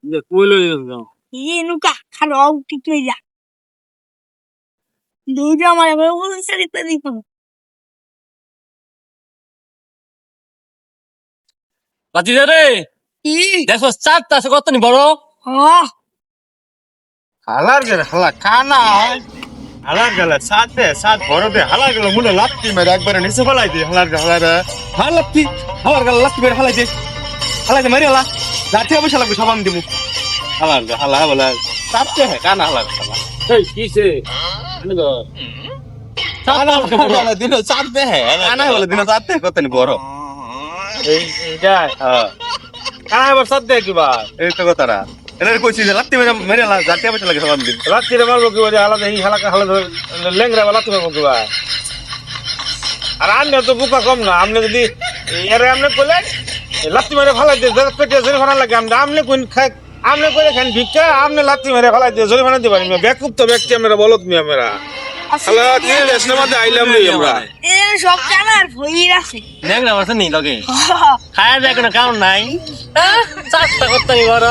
কইলো যাও nuka খালো ঠিক হয়ে যা দুইটা আমার এবার বলছে দিতে দিব বাতিজা রে কি দেখো চারটা আছে কত নি বড় হ্যাঁ হালার গেলে হালা কানা হালার গেলে সাত বড় দে হালার গেলে মুলে লাত্তি মেরে একবারে নিচে ফেলাই দি হালার লাত্তি হালার গেলে লাত্তি মেরে হালাই দে মারি হালা লাঠি অবশ্য লাগবে সাবান দিব হালা বলে চারটে হ্যাঁ কানা হালার হালা এই কিসে আমি তো কানা দিন চারটে হ্যাঁ কানা বলে দিন চারটে কত নি বড় এইটা হ্যাঁ কানা এবার সাথ দে কিবা এই তো কথাটা এর কইছি যে লাত্তি মেরে হালা লাঠি অবশ্য লাগে সাবান দিব রাত্রি রে মারবো কিবা যে আলাদা এই হালাকা হালাদা লেংরা বা লাত্তি মারবো কিবা আর আপনি তো বুকা কম না আপনি যদি এর আপনি করলেন লাত্তি মেরে ফালাই দিয়ে পেটে জরিমানা লাগে আপনি কোন খাই আপনি করে খান ভিক্ষা আপনি লাত্তি মেরে ফালাই দিয়ে জরিমানা দিবেন বেকুব তো ব্যক্তি আমরা বলো তুমি আমরা হালা কি সিনেমাতে আইলাম রে আমরা এ সব জানার ভইর আছে লেংরা মাছ নি লগে খায়া যায় কোনো কারণ নাই চারটা কত নি বড়